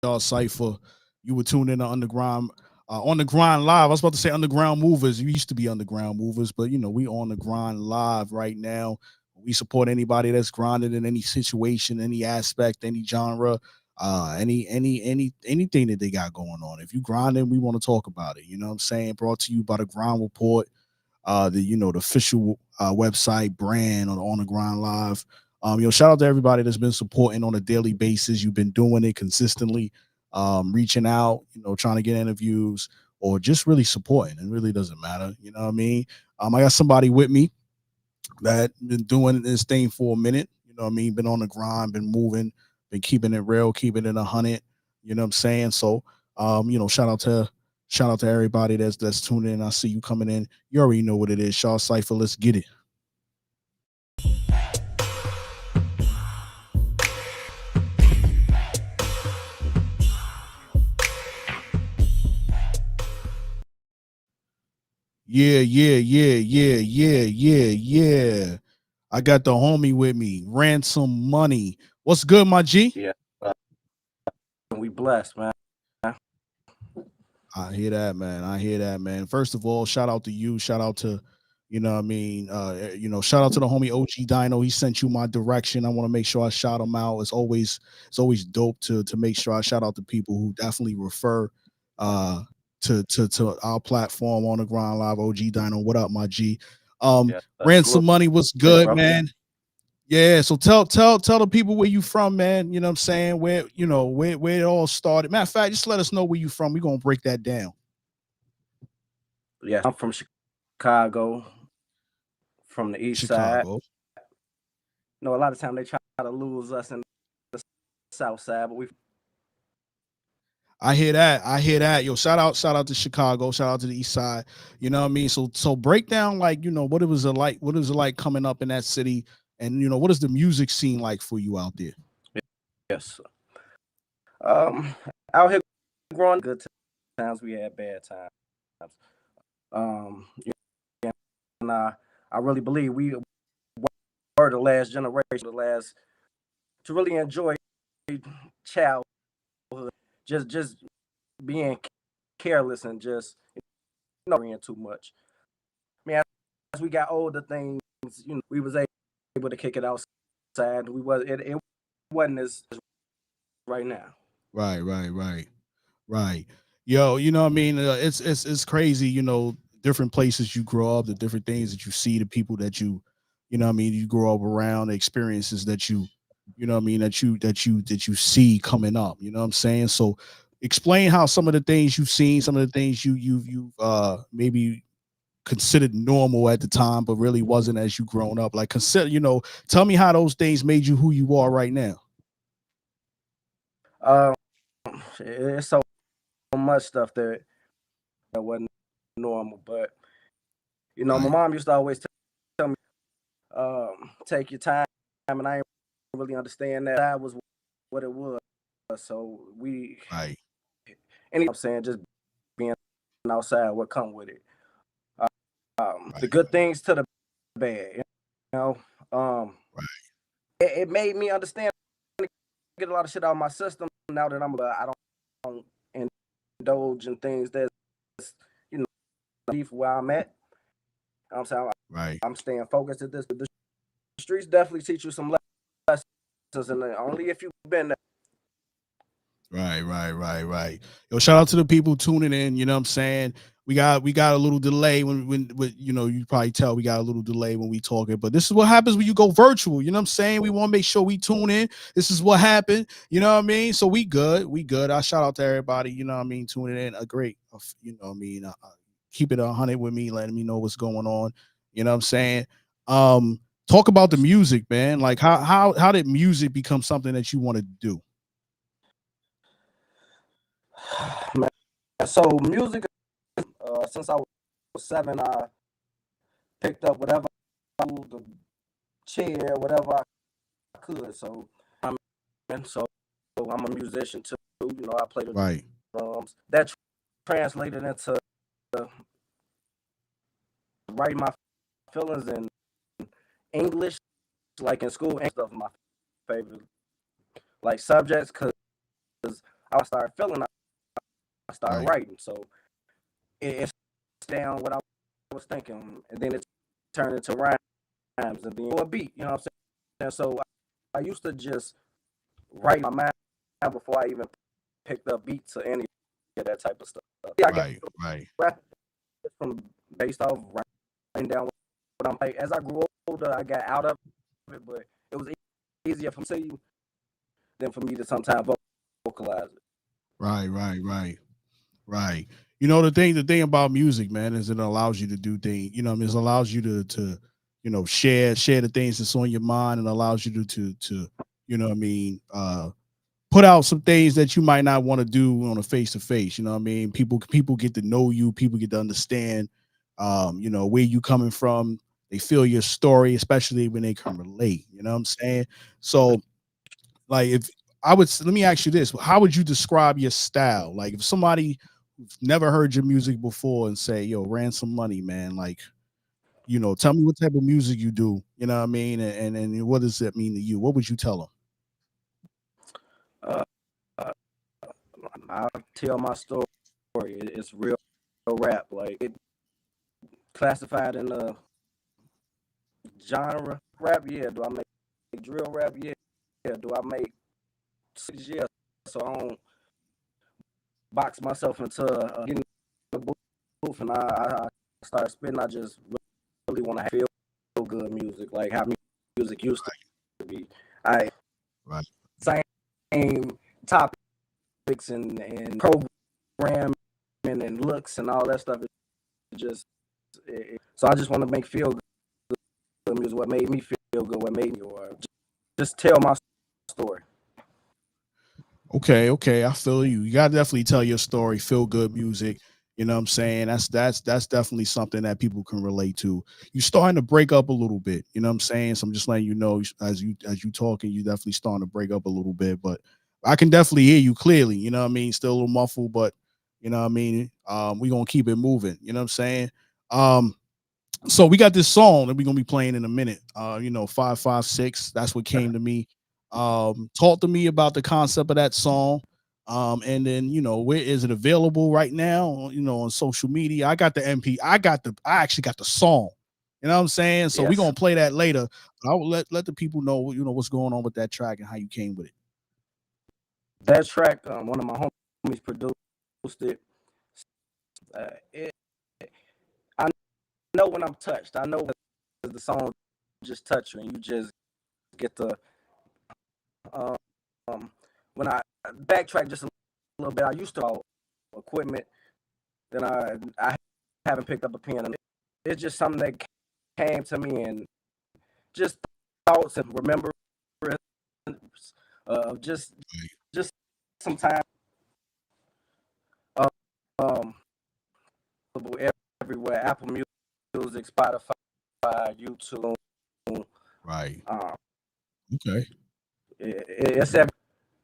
Shah Cypha. You were tuned in to Underground on the grind live. I was about to say Underground Movers. You used to be Underground Movers, but we on the grind live right now. We support anybody that's grinding in any situation, any aspect, any genre, anything that they got going on. If you grinding, we want to talk about it. You know what I'm saying? Brought to you by the Grind Report, the official website brand on the grind live. Shout out to everybody that's been supporting on a daily basis. You've been doing it consistently, reaching out, trying to get interviews or just really supporting. It really doesn't matter. You know what I mean? I got somebody with me that been doing this thing for a minute. You know what I mean? Been on the grind, been moving, been keeping it real, keeping it 100. You know what I'm saying? So, shout out to everybody that's tuning in. I see you coming in. You already know what it is. Shah Cypha, let's get it. Yeah, yeah, yeah, yeah, yeah, yeah, yeah. I got the homie with me, Ransom Money. What's good, my G? Yeah, we blessed, man. I hear that, man. I hear that, man. First of all, shout out to you. Shout out to, shout out to the homie OG Dino. He sent you my direction. I want to make sure I shout him out. It's always dope to make sure I shout out the people who definitely refer to our platform on the grind live. OG Dino, what up, my G? Yeah, Ransom Money, what's salute, good, bro. man? Yeah, so tell the people where you from, man. You know what I'm saying? Where it all started. Matter of fact, just let us know where you from. We're gonna break that down. Yeah, I'm from Chicago, from the east side. Chicago. A lot of time they try to lose us in the south side, but we I hear that. I hear that. Yo, shout out to Chicago. Shout out to the East Side. You know what I mean? So break down like, what it was like, coming up in that city, and what is the music scene like for you out there? yes. Um, out here growing good times, we had bad times. Yeah, and I really believe we were the last generation, the last to really enjoy childhood, just being careless and just worrying too much. I mean, as we got older, things we was able to kick it outside. It wasn't as right now. Right. Yo, you know what I mean? It's crazy, different places you grow up, the different things that you see, the people that you know what I mean, you grow up around, the experiences that you know what I mean, that you see coming up. You know what I'm saying? So explain how some of the things you've seen, some of the things you maybe considered normal at the time, but really wasn't as you grown up. Like tell me how those things made you who you are right now. Um, it's so much stuff that wasn't normal, but my Right. mom used to always tell me, take your time, and I didn't really understand that was what it was. So Right. I'm saying, just being outside, what come with it. The Right. good things to the bad, know. Um, Right. it made me understand, get a lot of shit out of my system now that I don't indulge in things that's you know beef where I'm at. I'm saying Right. I'm staying focused at this. But the streets definitely teach you some lessons, and only if you've been there. Right. Yo, shout out to the people tuning in. You know what I'm saying? We got a little delay when you probably tell we got a little delay when we talking, but this is what happens when you go virtual. You know what I'm saying? We want to make sure we tune in. This is what happened. You know what I mean? So we good. We good. I shout out to everybody, you know what I mean, tuning in. A great, you know what I mean, keep it 100 with me, letting me know what's going on. You know what I'm saying? Um, talk about the music, man. Like how did music become something that you want to do? Man, so music, since I was 7, I picked up whatever I moved the chair, whatever I could. So so I'm a musician too. I play the Right. drums. That translated into writing my feelings in English, like in school, and stuff. My favorite like subjects, because I started feeling, I started Right. writing. So it's down what I was thinking, and then it turned into rhymes, and then a beat. You know what I'm saying? So I used to just write my mind before I even picked up beats or any of that type of stuff. Yeah, I got Right. Right. rap from based off writing down what I'm like. As I grew older, I got out of it, but it was easier for me to see you than for me to sometimes vocalize it. Right. Right. Right. Right. You know, the thing about music, man, is it allows you to do things, you know, it allows you to, share the things that's on your mind, and allows you to, you know what I mean, put out some things that you might not want to do on a face to face. You know what I mean? People get to know you, people get to understand where you coming from. They feel your story, especially when they can relate. You know what I'm saying? So like, if I would let me ask you this: how would you describe your style? Like, if somebody who's never heard your music before and say, "Yo, Ransom Money, man," like, tell me what type of music you do. You know what I mean? And what does that mean to you? What would you tell them? Uh, uh, I'll tell my story. It's real rap. Like it classified in the genre rap. Yeah. Do I make drill rap? Yeah. Yeah. Do I make six? Yeah. So I don't box myself into getting the booth and I start spitting. I just really want to feel good music, like how music used to be. I Right. same topics and programming and looks and all that stuff. So I just want to make feel good music. What made me feel good? What made me, or just tell my story. Okay, okay, I feel you. You gotta definitely tell your story, feel good music. You know what I'm saying? That's definitely something that people can relate to. You're starting to break up a little bit. You know what I'm saying? So I'm just letting you know, as you talking, you definitely starting to break up a little bit. But I can definitely hear you clearly. You know what I mean? Still a little muffled, but you know what I mean. We're gonna keep it moving. You know what I'm saying? Um, so we got this song that we're gonna be playing in a minute. 556. That's what came to me. Talk to me about the concept of that song. And then where is it available right now? On social media. I got the MP. I actually got the song. You know what I'm saying? So we're Yes, gonna play that later. I will let the people know, what's going on with that track and how you came with it. that track. One of my homies produced it. It. I know when I'm touched. I know the song just touch you, and you just get the um, when I backtrack just a little bit. I used to all equipment. Then I haven't picked up a pen. And it's just something that came to me and just thoughts and remember just sometimes uh, um everywhere, Apple Music, Spotify, YouTube. Right. Um, Okay. it's every,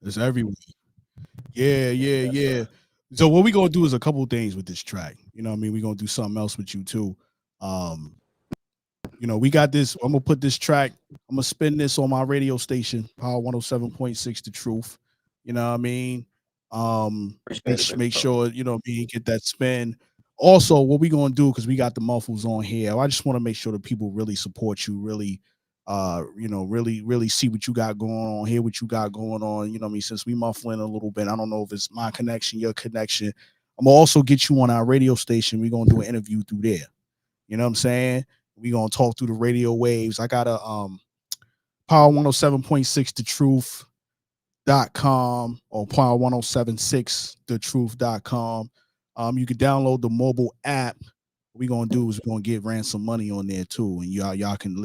It's everywhere. Yeah, yeah, yes yeah. sir. So what we gonna do is a couple things with this track. You know what I mean? We're gonna do something else with you too. Um, we got this. I'm gonna put this track, I'm gonna spin this on my radio station, Power 107.6 The Truth. You know what I mean? Appreciate it, big Make bro. sure, get that spin. Also, what we gonna do, because we got the muffles on here, I just want to make sure that people really support you, really really see what you got going on, hear what you got going on. You know what I mean? Since we muffling a little bit, I don't know if it's my connection, your connection. I'm gonna also get you on our radio station. We're gonna do an interview through there. You know what I'm saying? We gonna talk through the radio waves. I got a Power 107.6 The Truth.com or Power 1076 thetruth.com. You can download the mobile app. What we gonna do is we're gonna get Ransom Money on there too, and y'all can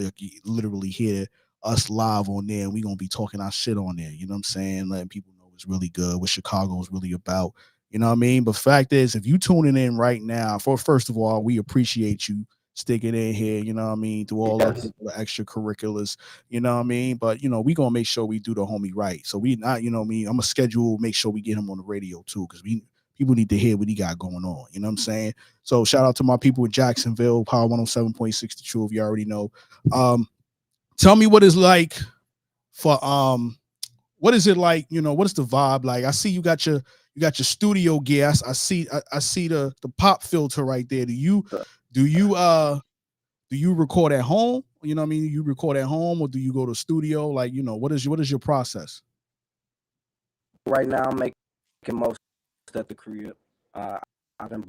literally hear us live on there. And we gonna be talking our shit on there. You know what I'm saying? Letting people know it's really good, what Chicago is really about. You know what I mean? But fact is, if you tuning in right now, first of all, we appreciate you sticking in here. You know what I mean? Through all Yes, the extracurriculars. You know what I mean? But we gonna make sure we do the homie right. So we not, you know what I mean? I'm gonna schedule, make sure we get him on the radio too, because we people need to hear what he got going on. You know what I'm saying? So shout out to my people in Jacksonville, Power 107.6 The Truth. You already know. Tell me what it's like for what is it like? What is the vibe like? I see you got your studio gear. I see the pop filter right there. Do you do you record at home? You know what I mean? You record at home or do you go to studio? Like, what is your process? Right now, I'm making most at the crib. Uh, I've been,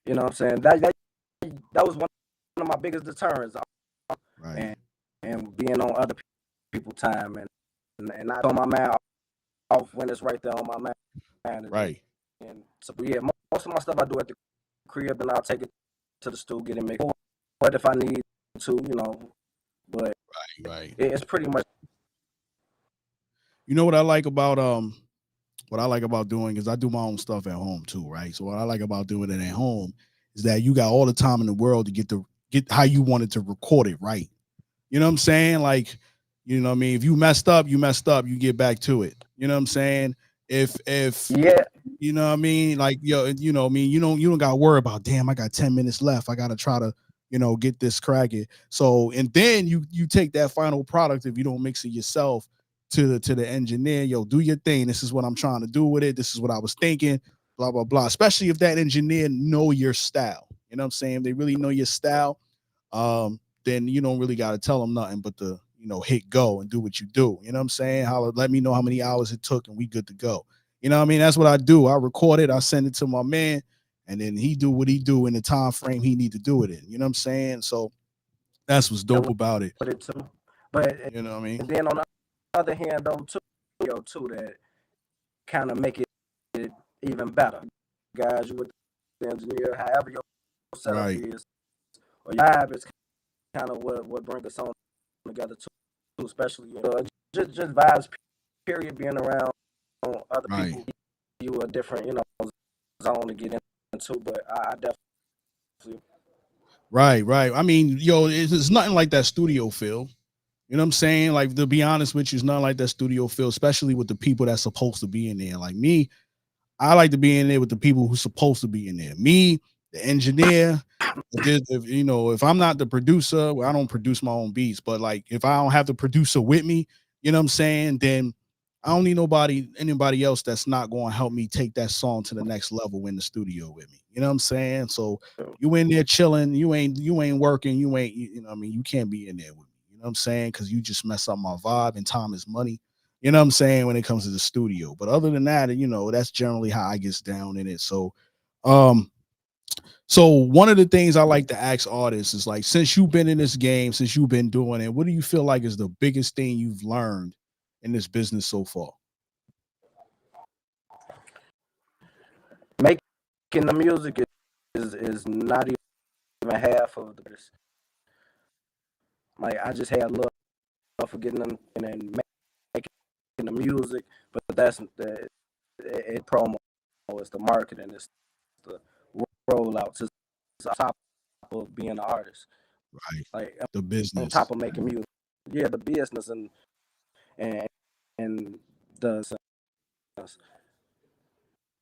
you know what I'm saying? That was one of my biggest deterrents, Right. and being on other people's time, and not on my man off when it's right there on my man. Right. And so yeah, most of my stuff I do at the crib, and I'll take it to the studio, get it mixed. But if I need to, but Right. it's pretty much. You know what I like about doing is I do my own stuff at home too, right? So what I like about doing it at home is that you got all the time in the world to get how you wanted to record it, right? You know what I'm saying? Like, you know what I mean? If you messed up, you messed up, you get back to it. You know what I'm saying? If Yeah, you know what I mean, like, you know what I mean, you don't got to worry about, damn, I got 10 minutes left. I got to try to, get this cracking. So, and then you take that final product, if you don't mix it yourself, to the engineer, yo, do your thing. This is what I'm trying to do with it. This is what I was thinking, blah blah blah. Especially if that engineer know your style. You know what I'm saying? If they really know your style, then you don't really got to tell them nothing but to, hit go and do what you do. You know what I'm saying? Let me know how many hours it took and we good to go. You know what I mean? That's what I do. I record it, I send it to my man, and then he do what he do in the time frame he need to do it in. You know what I'm saying? So that's what's dope about it. with it too. But You know what I mean? and then on the other hand, though, too, that kind of make it even better. Guys, you with the engineer, however your setup Right. is, or your vibe is kind of what brings the song together too, especially just vibes. Period, being around other Right. people, you a different zone to get into. But I definitely Right. Right. I mean, it's nothing like that studio feel. You know what I'm saying? Like, to be honest with you, it's nothing like that studio feel, especially with the people that's supposed to be in there. Like me, I like to be in there with the people who's supposed to be in there. Me, the engineer. If I'm not the producer, well, I don't produce my own beats, but like if I don't have the producer with me, you know what I'm saying, then I don't need anybody else that's not going to help me take that song to the next level in the studio with me. You know what I'm saying? So you in there chilling, you ain't working, you know what I mean, you can't be in there with me. You know what I'm saying? Because you just mess up my vibe, and time is money. You know what I'm saying, when it comes to the studio. But other than that, that's generally how I gets down in it. Um so one of the things I like to ask artists is, like, since you've been in this game, since you've been doing it, what do you feel like is the biggest thing you've learned in this business so far? making the music is not even half of the. Like I just had love for getting them and making the music, but that's it promo, it's the marketing, it's the rollout to top of being an artist. Right. Like The on business. top of making music, yeah, the business and and the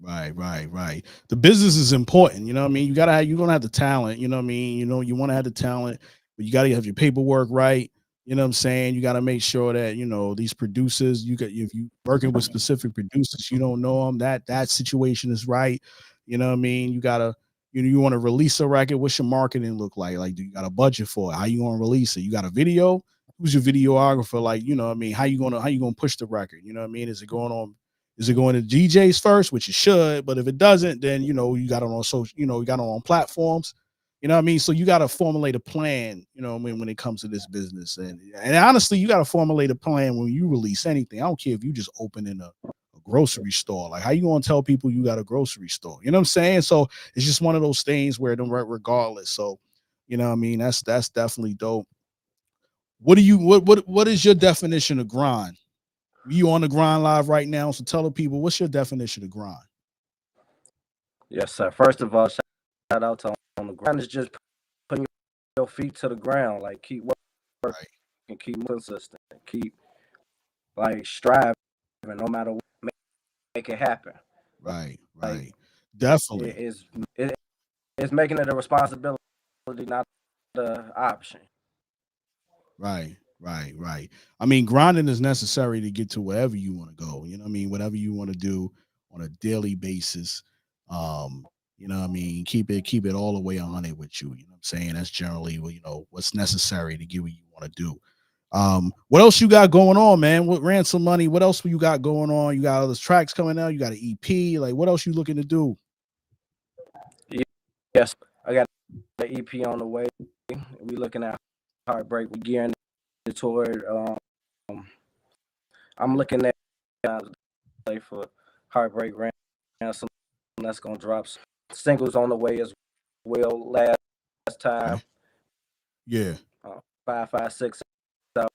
Right, right, right. The business is important. You know what I mean? You're gonna have the talent. You know what I mean? You want to have the talent, but you gotta have your paperwork right. You know what I'm saying? You gotta make sure that these producers. If you working with specific producers, you don't know them. That situation is right. You know what I mean? You want to release a record. What's your marketing look like? Like, do you got a budget for it? How you gonna release it? You got a video? Who's your videographer? Like, what I mean? How you gonna push the record? You know what I mean? Is it going to DJs first, which it should, but if it doesn't, then you got it on social, you got it on platforms. You know what I mean? So you got to formulate a plan, when it comes to this business. And honestly, you got to formulate a plan when you release anything. I don't care if you just open in a grocery store. Like, how you gonna tell people you got a grocery store? You know what I'm saying? So it's just one of those things where don't regardless. So, you know what I mean? That's definitely dope. What is your definition of grind? You on the grind live right now, so tell the people, what's your definition of grind? yes, sir. First of all, shout out to on the ground is just putting your feet to the ground, like keep working Right, and keep consistent, keep like striving, no matter what, make it happen. right, Like right. Definitely. it's it, it's making it a responsibility, not the option. Right. Right. I mean, grinding is necessary to get to wherever you want to go. You know what I mean? Whatever you want to do on a daily basis. Um, you know what I mean? Keep it all the way 100 with you. You know what I'm saying? That's generally what what's necessary to get what you want to do. What else you got going on, man? What Ransom Money? What else you got going on? You got all those tracks coming out, you got an EP, like what else you looking to do? Yes, I got the EP on the way. We looking at Heartbreak. We gearing toward. I'm looking at for Heartbreak Ransom. That's gonna drop singles on the way as well. Last time, Okay. Yeah. 556 out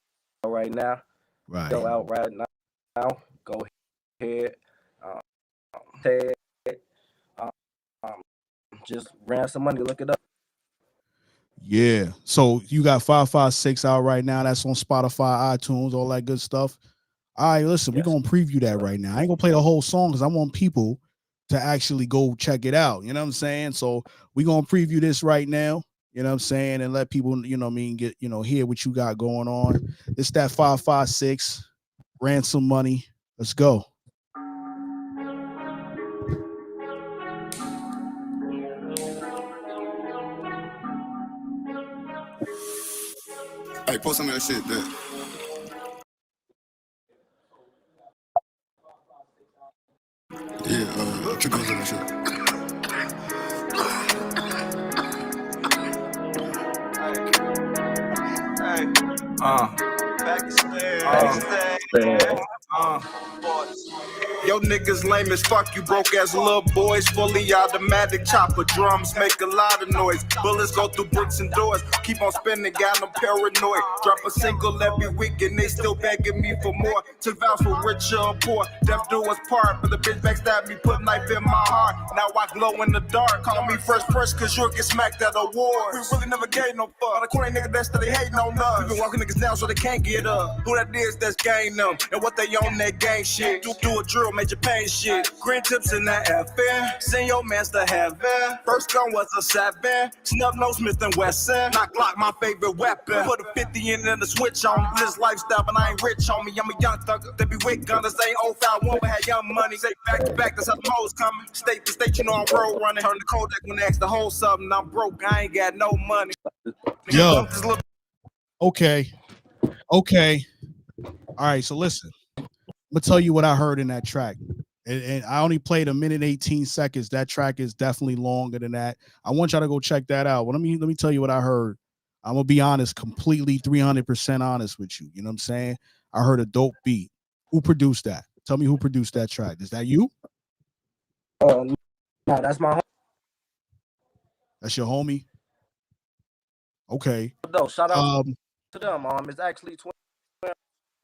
right now. Right. Go out right now. Go ahead. Ted. Um, just Ransom Money. Look it up. Yeah. So you got 556 out right now. That's on Spotify, iTunes, all that good stuff. All right, listen, we're Yes. gonna preview that right now. I ain't gonna play the whole song because I want people to actually go check it out. You know what I'm saying? So we're gonna preview this right now, you know what I'm saying, and let people, you know what I mean, get, hear what you got going on. It's that 556 Ransom Money. Let's go. Hey, post some of that shit there. Yeah, two girls on that shit. Yo niggas lame as fuck, you broke ass little boys. Fully automatic chopper drums make a lot of noise. Bullets go through bricks and doors. Keep on spinning, got them paranoid. Drop a single every week and they still begging me for more. Took vows for rich or poor. Death do us part, but the bitch backstabbed me, put knife in my heart. Now I glow in the dark. Call me first press, cause you'll get smacked at awards. We really never gave no fuck. All the corny niggas that's that they hating on us. We been walking niggas down so they can't get up. Who that is that's gang them, and what they on that gang shit. Do a drill, major pain shit. Green tips in that FN. Send your mans to heaven. First gun was a 7. Snub nose Smith and Wesson. Knock Glock, my favorite weapon. Put a 50 in and a switch on. This lifestyle, but I ain't rich on me. I'm a young thugger. They be with gunners. They ain't old foul one, but had young money. Say back to back, that's how the hoes coming. State to state, you know I'm road running. Turn the Kodak when they ask the whole something. I'm broke, I ain't got no money. Yo. Okay. All right, so listen. I'm gonna tell you what I heard in that track. And I only played a minute 18 seconds. That track is definitely longer than that. I want y'all to go check that out. Let me tell you what I heard. I'm gonna be honest, completely 300% honest with you. You know what I'm saying? I heard a dope beat. Who produced that? Tell me who produced that track. Is that you? No, that's my home. That's your homie? Okay. No, shout out to them. It's actually twin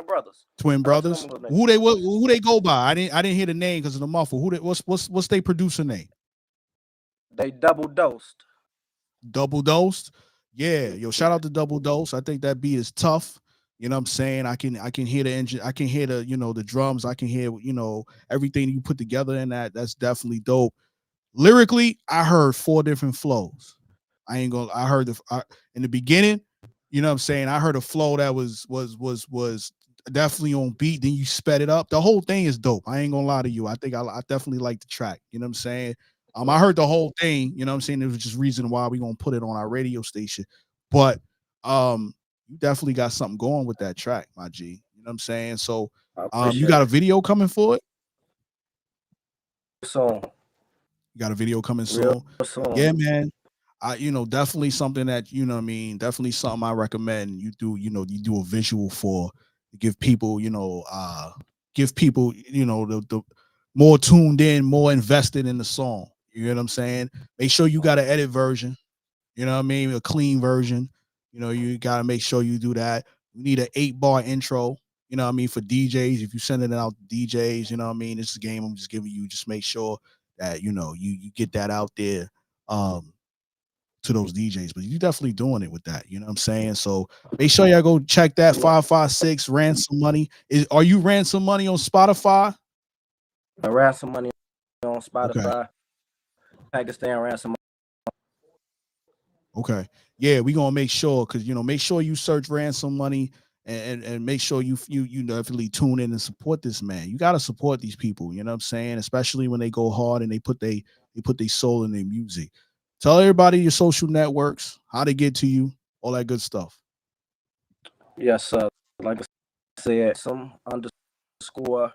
brothers. Twin brothers. Who they go by? I didn't hear the name because of the muffle. What's their producer name? They double dosed. Double dosed. Yeah, yo, shout out to Double Dose. I think that beat is tough. You know what I'm saying? I can hear the engine, I can hear the, the drums, I can hear, everything you put together in that. That's definitely dope. Lyrically, I heard 4 different flows. I heard in the beginning, you know what I'm saying? I heard a flow that was definitely on beat, then you sped it up. The whole thing is dope. I ain't gonna lie to you. I think I definitely like the track. You know what I'm saying? I heard the whole thing, you know what I'm saying? It was just reason why we gonna put it on our radio station. But you definitely got something going with that track, my G. You know what I'm saying? So you got a video coming for it? So you got a video coming soon. Yeah, man. Definitely something that, definitely something I recommend you do, you do a visual for to give people, the more tuned in, more invested in the song. You know what I'm saying? Make sure you got an edit version, you know what I mean? A clean version. You got to make sure you do that. We need an 8-bar intro, you know what I mean, for DJs. If you sending it out to DJs, you know what I mean? This is a game I'm just giving you. Just make sure that, you get that out there to those DJs. But you definitely doing it with that, you know what I'm saying? So make sure y'all go check that 556 Ransom Money. Are you Ransom Money on Spotify? Ransom Money on Spotify. Okay. Pakistan Ransom Money. Okay. Yeah, we gonna make sure, because make sure you search Ransom Money and make sure you definitely tune in and support this man. You got to support these people, you know what I'm saying? Especially when they go hard and they put their soul in their music. Tell everybody your social networks, how to get to you, all that good stuff. Yes, like I said, some underscore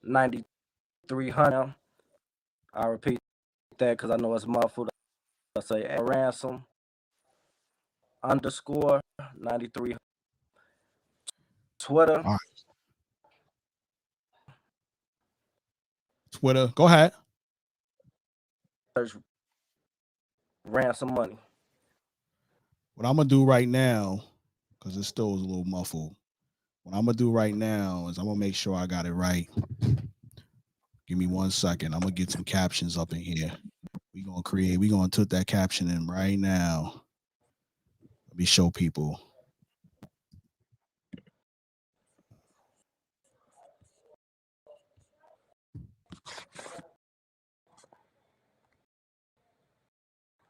9300. I repeat that because I know it's muffled. I say at ransom underscore 93. Twitter. All right. Twitter. Go ahead. Search Ransom Money. What I'm gonna do right now, because it still is a little muffled. What I'm gonna do right now is I'm gonna make sure I got it right. Give me 1 second. I'm gonna get some captions up in here. We're gonna put that caption in right now. Let me show people.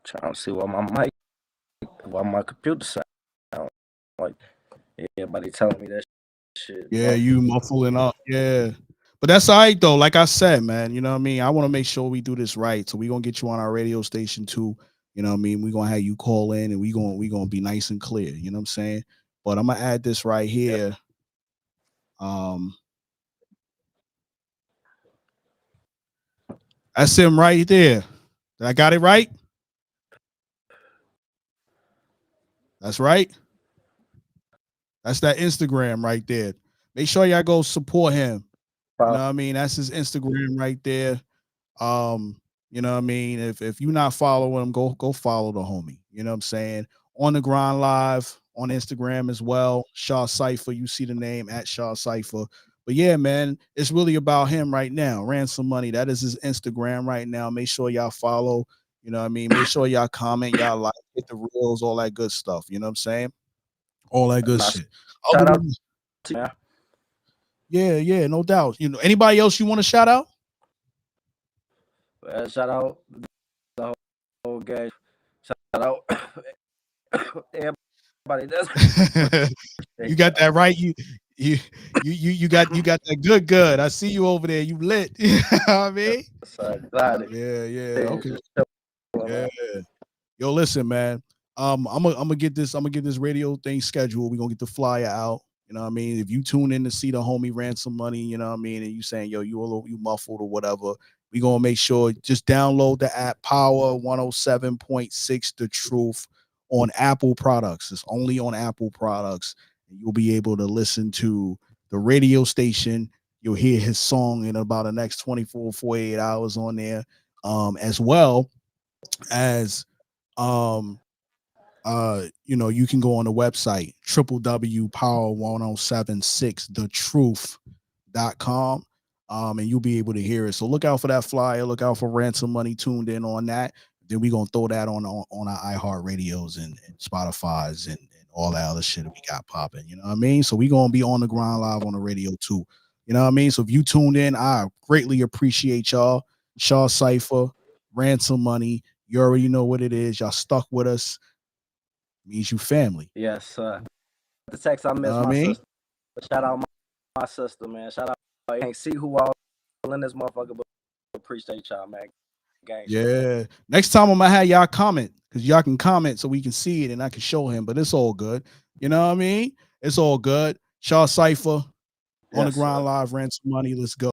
Trying to see what my computer sound like. Everybody telling me that shit. Yeah, you muffling up. Yeah. But that's all right though. Like I said, man, you know what I mean? I want to make sure we do this right. So we're gonna get you on our radio station too. You know what I mean? We're gonna have you call in and we're gonna be nice and clear. You know what I'm saying? But I'm gonna add this right here. That's him right there. Did I got it right? That's right. That's that Instagram right there. Make sure y'all go support him. You know what I mean? That's his Instagram right there. You know what I mean? If you're not following him, go follow the homie. You know what I'm saying? On the Grind Live on Instagram as well. Shah Cypha. You see the name at Shah Cypha. But yeah, man, it's really about him right now. Ransom Money. That is his Instagram right now. Make sure y'all follow. You know what I mean? Make sure y'all comment, y'all like, hit the reels, all that good stuff. You know what I'm saying? All that good shit. Shout out to you. Yeah, no doubt. You know, anybody else you want to shout out? Shout out the whole gang. Shout out everybody. You got that right. You got that good. I see you over there. You lit. You know what I mean? Yeah. Okay. Yeah. Yo, listen, man. I'm gonna get this radio thing scheduled. We're gonna get the flyer out. You know what I mean? If you tune in to see the homie Ransom Money, you know what I mean, and you saying, yo, you muffled or whatever, we gonna make sure just download the app Power 107.6 The Truth on Apple products. It's only on Apple products. And you'll be able to listen to the radio station. You'll hear his song in about the next 24, 48 hours on there. As well as you know, you can go on the website www.power1076thetruth.com, and you'll be able to hear it. So look out for that flyer. Look out for Ransom Money tuned in on that. Then we're gonna throw that on our iHeart radios and Spotify's and all that other shit that we got popping. You know what I mean? So we're gonna be on the Grind Live on the radio too. You know what I mean? So if you tuned in, I greatly appreciate y'all. Shah Cypha, Ransom Money. You already know what it is. Y'all stuck with us. Means you family. Yes, the text I miss my sister. Shout out my sister, man. Shout out. I can't see who all in this motherfucker, but appreciate y'all, man. Gang. Yeah. Next time I'm gonna have y'all comment because y'all can comment so we can see it and I can show him. But it's all good. You know what I mean? It's all good. Shah Cypha on the Grind Live, Ransom Money. Let's go.